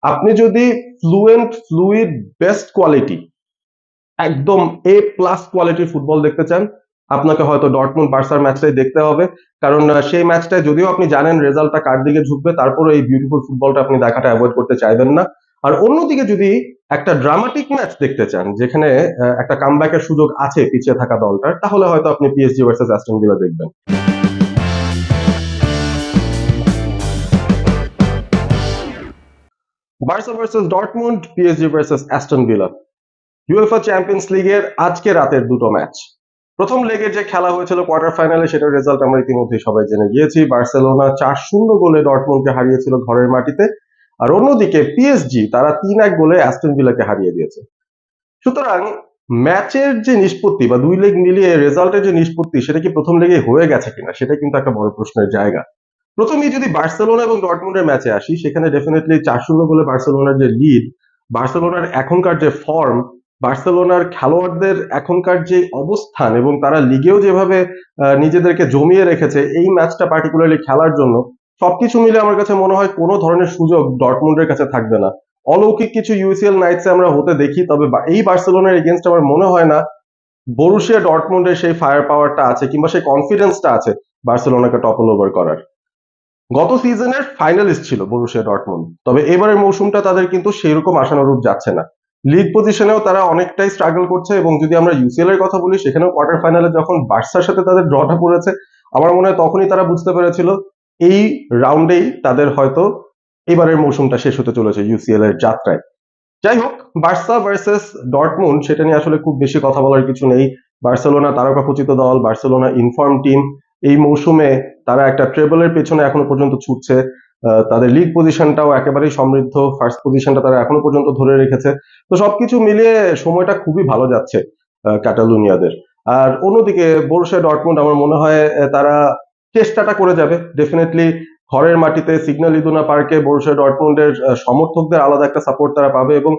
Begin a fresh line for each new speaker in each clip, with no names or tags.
আপনি যদি fluid best quality একদম A+ কোয়ালিটির ফুটবল দেখতে চান, আপনাকে হয়তো ডর্টমুন্ড বার্সার ম্যাচটাই দেখতে হবে। কারণ সেই ম্যাচটায় যদিও আপনি জানেন রেজাল্টটা কার দিকে ঝুঁকবে, তারপরে এই বিউটিফুল ফুটবলটা আপনি দেখাটা অ্যাভয়েড করতে চাইবেন না। আর অন্যদিকে যদি একটা ড্রামাটিক ম্যাচ দেখতে চান, যেখানে একটা কামব্যাকের সুযোগ আছে পিছিয়ে থাকা দলটার, তাহলে হয়তো আপনি PSG ভার্সেস অ্যাস্টন ভিলা দেখবেন। Barca versus Dortmund, PSG versus Aston villa, UEFA champions লিগের আজকে রাতের দুটো ম্যাচ। প্রথম লেগের যে খেলা হয়েছিল কোয়ার্টার ফাইনালে, সেটার রেজাল্ট আমরা ইতিমধ্যে সবাই জেনে গিয়েছি। বার্সেলোনা 4-0 গোলে ডর্টমুন্ডকে হারিয়েছিল ঘরের মাটিতে। আর অন্যদিকে পিএসজি তারা 3-1 গোলে অ্যাস্টন ভিলাকে হারিয়ে দিয়েছে। সুতরাং ম্যাচের যে নিষ্পত্তি বা দুই লেগ মিলিয়ে রেজাল্টের যে নিষ্পত্তি, সেটা কি প্রথম লেগে হয়ে গেছে কিনা, সেটা কিন্তু একটা বড় প্রশ্নের জায়গা। প্রথমেই যদি বার্সেলোনা এবং ডর্টমুন্ডের ম্যাচে আসি, সেখানে ডেফিনেটলি 4-0 গোলে বার্সেলোনার যে লিড, বার্সেলোনার এখনকার যে ফর্ম, বার্সেলোনার খেলোয়াড়দের এখনকার যে অবস্থান এবং তারা লিগেও যেভাবে নিজেদেরকে জমিয়ে রেখেছে এই ম্যাচটা পার্টিকুলারলি খেলার জন্য, সবকিছু মিলে আমার কাছে মনে হয় কোনো ধরনের সুযোগ ডর্টমুন্ডের কাছে থাকবে না। অলৌকিক কিছু ইউসিএল নাইটসে আমরা হতে দেখি, তবে এই বার্সেলোনার এগেনস্ট আমার মনে হয় না বরুশিয়া ডর্টমুন্ডের সেই ফায়ার পাওয়ারটা আছে কিংবা সেই কনফিডেন্সটা আছে বার্সেলোনাকে টপল ওভার করার। গত সিজনের ফাইনালিস্ট ছিল বরুশিয়া ডর্টমুন্ড, তবে এবারের মৌসুমটা তাদের কিন্তু সেইরকম আশানুরূপ যাচ্ছে না। লিগ পজিশনেও তারা অনেকটাই স্ট্রাগল করছে, এবং যদি আমরা ইউসিএল এর কথা বলি, সেখানেও কোয়ার্টার ফাইনালে যখন বার্সার সাথে তাদের ড্রটা পড়েছে, আমার মনে হয় তখনই তারা বুঝতে পেরেছিল এই রাউন্ডেই তাদের হয়তো এবারের মৌসুমটা শেষ হতে চলেছে ইউসিএল এর যাত্রায়। যাই হোক, বার্সা ভার্সেস ডর্টমুন্ড সেটা নিয়ে আসলে খুব বেশি কথা বলার কিছু নেই। বার্সেলোনা তারকাখচিত দল, বার্সেলোনা ইনফর্ম টিম। এই মৌসুমে তারা একটা ট্রেবলের পেছনে এখনো পর্যন্ত ছুটছে। তাদের লিগ পজিশনটাও একেবারেই সমৃদ্ধ, ফার্স্ট পজিশনটা তারা এখনো পর্যন্ত ধরে রেখেছে। তো সবকিছু মিলিয়ে সময়টা খুবই ভালো যাচ্ছে ক্যাটালুনিয়াদের। আর অন্যদিকে বরুশিয়া ডর্টমুন্ড আমার মনে হয় তারা চেষ্টাটা করে যাবে ডেফিনেটলি। ঘরের মাটিতে সিগন্যাল ইদুনা পার্কে বরুশিয়া ডর্টমুন্ডের সমর্থকদের আলাদা একটা সাপোর্ট তারা পাবে, এবং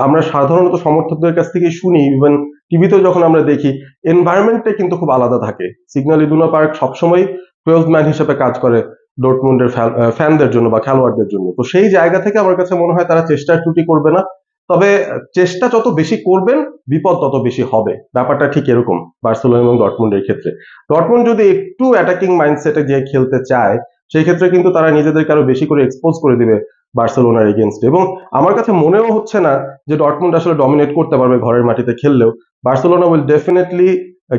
আমরা সাধারণত সমর্থকদের কাছ থেকে শুনি, ইভেন টিভিতেও যখন আমরা দেখি, এনভায়রনমেন্টটা কিন্তু খুব আলাদা থাকে। সিগন্যাল ইদুনা পার্ক সবসময় 12th ম্যান হিসেবে কাজ করে ডর্টমুন্ডের ফ্যানদের জন্য বা খেলোয়াড়দের জন্য। তো সেই জায়গা থেকে আমার কাছে মনে হয় তারা চেষ্টার ত্রুটি করবে না। তবে চেষ্টা যত বেশি করবেন, বিপদ তত বেশি হবে। ব্যাপারটা ঠিক এরকম বার্সেলোনা এবং ডর্টমুন্ডের ক্ষেত্রে। ডর্টমুন্ড যদি একটু অ্যাটাকিং মাইন্ডসেটে গিয়ে খেলতে চায়, সেই ক্ষেত্রে কিন্তু তারা নিজেদেরকে আরো বেশি করে এক্সপোজ করে দিবে বার্সেলোনার এগেনস্ট। এবং আমার কাছে মনেও হচ্ছে না যে ডর্টমুন্ড আসলে ডমিনেট করতে পারবে ঘরের মাটিতে খেললেও। Barcelona will definitely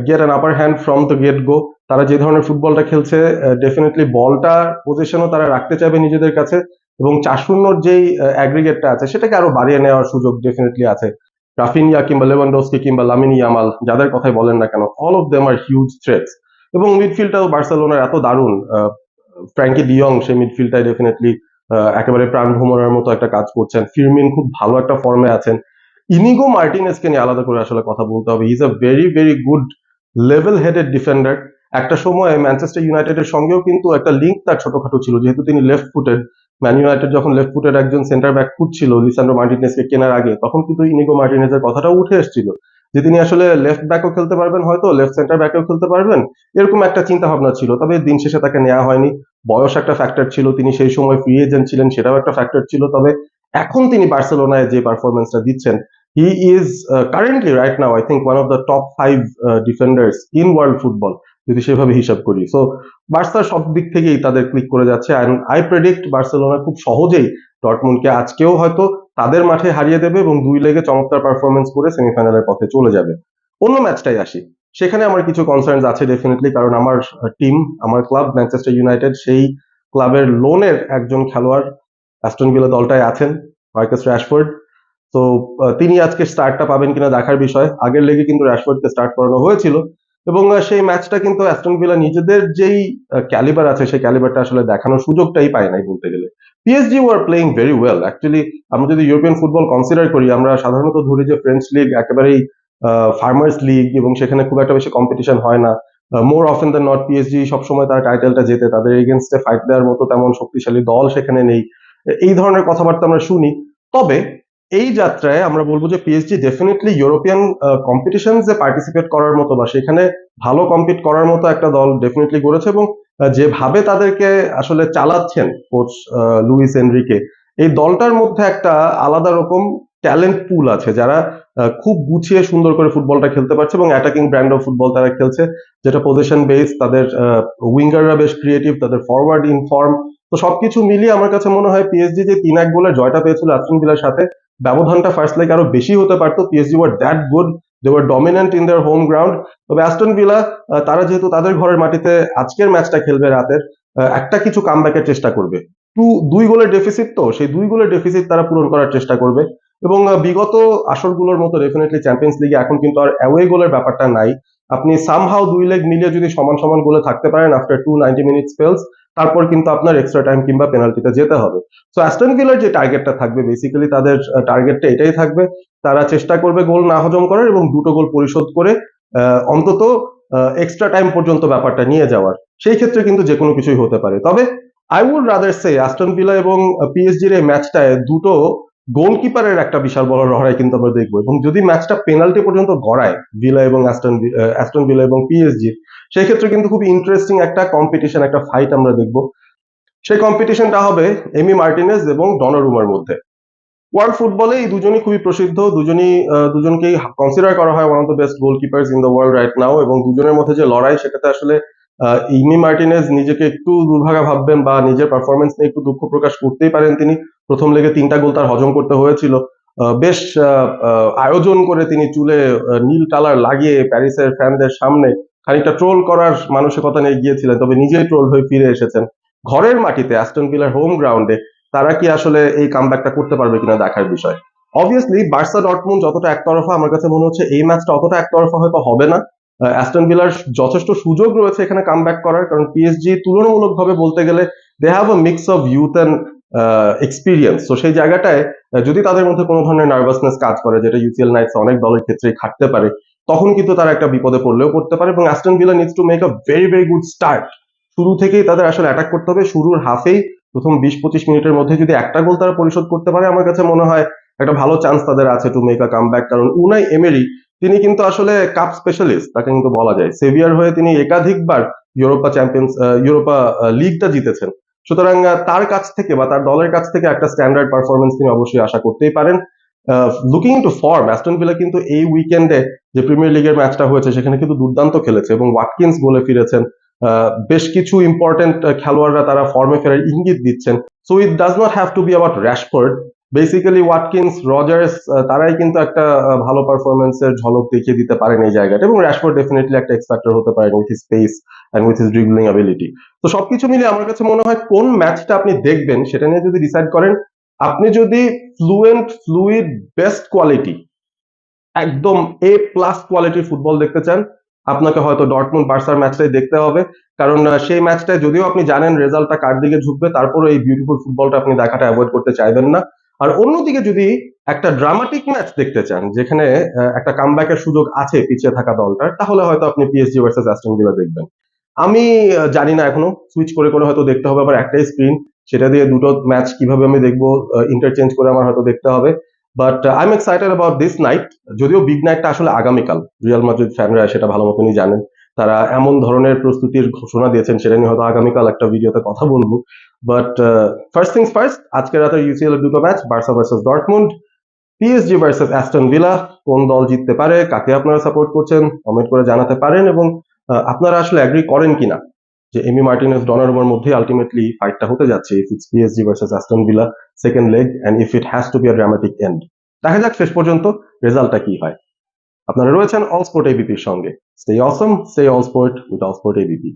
get an upper hand from the gate গো। তারা যে ধরনের ফুটবলটা খেলছে, ডেফিনেটলি বলটা পজিশনও তারা রাখতে চাইবে নিজেদের কাছে, এবং 4-0 যেই অ্যাগ্রিগেটটা আছে সেটাকে আরো বাড়িয়ে নেওয়ার সুযোগ ডেফিনেটলি আছে। রাফিনিয়া কিংবা লেভানডস্কি কিংবা লামিন ইয়ামাল, যাদের কথাই বলেন না কেন, all of them are huge threats. এবং মিডফিল্ডটাও বার্সেলোনার এত দারুণ, ফ্র্যাঙ্কি ডিয়ং সেই মিডফিল্ডটাই ডেফিনেটলি একেবারে প্রাণ ভ্রমণের মতো একটা কাজ করছেন। ফিরমিন খুব ভালো একটা ফর্মে আছেন। ইনিগো মার্টিনেজকে নিয়ে আলাদা করে আসলে কথা বলতে হবে। He is a very very good level headed defender. একটা সময় ম্যানচেস্টার ইউনাইটেডের সঙ্গেও কিন্তু একটা লিঙ্ক তার ছোটখাটো ছিল, যেহেতু তিনি লেফট ফুটেড। ম্যান ইউনাইটেড যখন লেফট ফুটেড একজন সেন্টার ব্যাক খুঁজছিল লিসান্ড্রো মার্টিনেজকে কেনার আগে, তখন কিন্তু ইনিগো মার্টিনেজের কথাটাও উঠে এসেছিল যে তিনি আসলে লেফট ব্যাকও খেলতে পারবেন, হয়তো লেফট সেন্টার ব্যাকও খেলতে পারবেন, এরকম একটা চিন্তা ভাবনা ছিল। তবে দিন শেষে তাকে নেওয়া হয়নি। বয়স একটা ফ্যাক্টর ছিল, তিনি সেই সময় ফ্রি এজেন্ট ছিলেন, সেটাও একটা ফ্যাক্টর ছিল। তবে এখন তিনি বার্সেলোনায় যে পারফরমেন্সটা দিচ্ছেন, he is currently right now I think one of the top 5 defenders in world football, যদি সেভাবে হিসাব করি। সো বার্সা সব দিক থেকেই তাদের ক্লিক করে যাচ্ছে, অ্যান্ড আই প্রেডিক্ট বার্সেলোনা খুব সহজেই ডর্টমুন্ডকে আজকেও হয়তো তাদের মাঠে হারিয়ে দেবে এবং দুই লেগে চমৎকার পারফরমেন্স করে সেমিফাইনালের পথে চলে যাবে। অন্য ম্যাচটাই আসি, সেখানে আমার কিছু কনসার্নস আছে ডেফিনেটলি, কারণ আমার টিম, আমার ক্লাব ম্যানচেস্টার ইউনাইটেড, সেই ক্লাবের লোনের একজন খেলোয়াড় অ্যাস্টন ভিলা দলটায় আছেন, মার্কাস র‍্যাশফোর্ড। তো তিনি আজকে স্টার্টটা পাবেন কিনা দেখার বিষয়। আগের লেগে কিন্তু র‍্যাশফোর্ডকে স্টার্ট করানো হয়েছিল, এবং সেই ম্যাচটা কিন্তু অ্যাস্টন ভিলা নিজেদের যেই ক্যালিবার আছে সেই ক্যালিবারটা আসলে দেখানোর সুযোগটাই পায় নাই বলতে গেলে। PSG war playing very well actually. আমরা যদি ইউরোপিয়ান ফুটবল কনসিডার করি, আমরা সাধারণত ধরি যে ফ্রেঞ্চ লিগ একেবারেই ফার্মার্স লিগ, এবং সেখানে খুব একটা বেশি কম্পিটিশন হয় না। More often than not PSG সবসময় তার টাইটেলটা জেতে, তাদের এগেনস্টে ফাইট দেওয়ার মতো তেমন শক্তিশালী দল সেখানে নেই, এই ধরনের কথাবার্তা আমরা শুনি। তবে এই যাত্রায় আমরা বলবো যে পিএসজি ডেফিনেটলি ইউরোপিয়ান কম্পিটিশনসে পার্টিসিপেট করার মতো বা সেখানে ভালো কম্পিট করার মতো একটা দল ডেফিনেটলি গড়েছে, এবং যেভাবে তাদেরকে আসলে চালাচ্ছেন কোচ লুইস এনরিকে, এই দলটার মধ্যে একটা আলাদা রকম ট্যালেন্ট পুল আছে, যারা খুব গুছিয়ে সুন্দর করে ফুটবলটা খেলতে পারছে এবং অ্যাটাকিং ব্র্যান্ড অফ ফুটবল তারা খেলছে, যেটা পজিশন বেস। তাদের উইঙ্গাররা বেশ ক্রিয়েটিভ, তাদের ফরওয়ার্ড ইন ফর্ম। তো সবকিছু মিলিয়ে আমার কাছে মনে হয় পিএসজি যে 3-1 গোলের জয়টা পেয়েছিল অ্যাস্টন ভিলার সাথে, ব্যবধানটা ফার্স্ট লেগ আরো বেশি হতে পারতো। PSG were that good, they were dominant in their home ground. তবে অ্যাস্টন ভিলা তারা যেহেতু তাদের ঘরের মাটিতে আজকের ম্যাচটা খেলবে রাতের, একটা কিছু কামব্যাকের চেষ্টা করবে। 2 গোলের ডেফিসিট, তো সেই 2 গোলের ডেফিসিট তারা পূরণ করার চেষ্টা করবে। এবং বিগত আসরগুলোর মতো ডেফিনেটলি চ্যাম্পিয়ন্স লিগে এখন কিন্তু আর অ্যাওয়ে গোলের ব্যাপারটা নাই। আপনি সামহাও 2 লেগ মিলিয়ে যদি সমান সমান গোলে থাকতে পারেন আফটার 290 মিনিট স্পেলস, তারপর কিন্তু আপনার এক্সট্রা টাইম কিংবা পেনাল্টিতে যেতে হবে। সো অ্যাস্টন ভিলার যে টার্গেটটা থাকবে, বেসিক্যালি তাদের টার্গেটটা এটাই থাকবে, তারা চেষ্টা করবে গোল না হজম করার এবং 2টো গোল পরিশোধ করে অন্তত এক্সট্রা টাইম পর্যন্ত ব্যাপারটা নিয়ে যাওয়ার। সেই ক্ষেত্রে কিন্তু যে কোনো কিছুই হতে পারে। তবে I would rather say Aston Villa এবং পিএসজির এই ম্যাচটায় দুটো গোলকিপারের একটা বিশাল বড় লড়াই কিন্তু আমরা দেখবো, এবং যদি ম্যাচটা পেনাল্টি পর্যন্ত গড়ায় ভিলা এবং অ্যাস্টন ভিলা এবং পিএসজি, সেই ক্ষেত্রে কিন্তু খুব ইন্টারেস্টিং একটা কম্পিটিশন, একটা ফাইট আমরা দেখবো। সেই কম্পিটিশনটা হবে এমি মার্টিনেজ এবং ডনারুমার মধ্যে। ওয়ার্ল্ড ফুটবলে এই দুজনই খুবই প্রসিদ্ধ, দুজনকেই কনসিডার করা হয় one of the best goalkeepers in the world right now, এবং দুজনের মধ্যে যে লড়াই সেটাতে আসলে ইমি মার্টিনেজ নিজেকে একটু দুর্ভাগা ভাববেন বা নিজের পারফরমেন্স নিয়ে একটু দুঃখ প্রকাশ করতেই পারেন। তিনি প্রথম লেগে 3টা গোল তার হজম করতে হয়েছিল। বেশ আয়োজন করে তিনি চুলে নীল কালার লাগিয়ে প্যারিসের ফ্যানদের সামনে খানিকটা ট্রোল করার মানসিকতা নিয়ে গিয়েছিলেন, তবে নিজেই ট্রোল হয়ে ফিরে এসেছেন। ঘরের মাটিতে অ্যাস্টন ভিলার হোম গ্রাউন্ডে তারা কি আসলে এই কামব্যাকটা করতে পারবে কিনা দেখার বিষয়। অবভিয়াসলি বার্সা ডর্টমুন্ড যতটা একতরফা, আমার কাছে মনে হচ্ছে এই ম্যাচটা অতটা একতরফা হয়তো হবে না। অ্যাস্টন ভিলার যথেষ্ট সুযোগ রয়েছে এখানে কামব্যাক করার, কারণ পিএসজি তুলনামূলকভাবে বলতে গেলে they have a mix of youth and experience. তো সেই জায়গাটায় যদি তাদের মধ্যে কোনো ধরনের নার্ভাসনেস কাজ করে, যেটা ইউসিএল নাইটস অনেক দলের ক্ষেত্রেই খাটতে পারে, তখন কিন্তু তারা একটা বিপদে পড়লেও পড়তে পারে। এবং Aston villa needs to make a very very good start. শুরু থেকেই তাদের আসলে অ্যাটাক করতে হবে। শুরুর হাফেই প্রথম 20-25 মিনিটের মধ্যে যদি একটা গোল তারা পরিশোধ করতে পারে, আমার কাছে মনে হয় একটা ভালো চান্স তাদের আছে টু মেক আ কামব্যাক। কারণ উনাই এমেরি তিনি কিন্তু আসলে কাপ স্পেশালিস্ট, তাকে কিন্তু বলা যায়। সেভিয়ার হয়ে তিনি একাধিকবার ইউরোপা লিগটা জিতেছেন। সুতরাং তার কাছ থেকে বা তার দলের কাছ থেকে একটা স্ট্যান্ডার্ড পারফরমেন্স তিনি অবশ্যই আশা করতেই পারেন। Looking into form, Aston villa কিন্তু এই উইকেন্ডে যে প্রিমিয়ার লিগের ম্যাচটা হয়েছে সেখানে কিন্তু দুর্দান্ত খেলেছে এবং ওয়াটকিন্স গোলে ফিরেছেন। বেশ কিছু ইম্পর্টেন্ট খেলোয়াড়রা তারা ফর্মে ফেরার ইঙ্গিত দিচ্ছেন। So it does not have to be about Rashford. Basically Watkins, Rogers তারাই কিন্তু একটা ভালো পারফরমেন্সের ঝলক দেখিয়ে দিতে পারেন এই জায়গাটা, এবং র‍্যাশফোর্ড ডেফিনেটলি একটা এক্স ফ্যাক্টর হতে পারেন with his pace and with his dribbling ability. তো সবকিছু মিলিয়ে আমার কাছে মনে হয় কোন ম্যাচটা আপনি দেখবেন সেটা নিয়ে যদি ডিসাইড করেন, আপনি যদি ফ্লুইড, বেস্ট কোয়ালিটি, একদম A+ কোয়ালিটির ফুটবল দেখতে চান, আপনাকে হয়তো ডর্টমুন্ড বার্সার ম্যাচটাই দেখতে হবে। কারণ সেই ম্যাচটায় যদিও আপনি জানেন রেজাল্টটা কার দিকে ঝুঁকবে, তারপরে এই বিউটিফুল ফুটবলটা আপনি দেখাটা অ্যাভয়েড করতে চাইবেন না। আর অন্যদিকে যদি একটা ড্রামাটিক ম্যাচ দেখতে চান, যেখানে একটা কামব্যাকের সুযোগ আছে পিছিয়ে থাকা দলটার, তাহলে হয়তো আপনি পিএসজি ভার্সেস অ্যাস্টন ভিলা দেখবেন। আমি জানি না, এখনো সুইচ করে করে হয়তো দেখতে হবে। আবার একটাই স্ক্রিন, সেটা দিয়ে দুটো ম্যাচ কিভাবে আমি দেখবো ইন্টারচেঞ্জ করে আমার হয়তো দেখতে হবে। But I am excited about this night. যদিও বিগ নাইটটা আসলে আগামীকাল, রিয়াল মাদ্রিদ ফ্যানরা সেটা ভালো মতনই জানেন। তারা এমন ধরনের প্রস্তুতির ঘোষণা দিয়েছেন, সেটা নিয়ে হয়তো আগামীকাল একটা ভিডিওতে কথা বলবো। বাট ফার্স্ট থিংস ফার্স্ট, আজকে রাতে ইউসিএল এর দুটো match, Barca versus Dortmund, PSG versus Aston villa. কোন দল জিততে পারে, কাকে আপনারা সাপোর্ট করছেন, কমেন্ট করে জানাতে পারেন। এবং আপনারা আসলে অ্যাগ্রি করেন কিনা যে এমি মার্টিনেজ ডনারুমার মধ্যে আলটিমেটলি ফাইটটা হতে যাচ্ছে, if it's PSG versus Aston Villa second leg, and if it has to be a dramatic end. দেখা যাক শেষ পর্যন্ত রেজাল্টটা কি হয়। আপনারা রয়েছেন অল স্পোর্ট এবিপির সঙ্গে। Stay Assam, stay all sport with all sport ABP.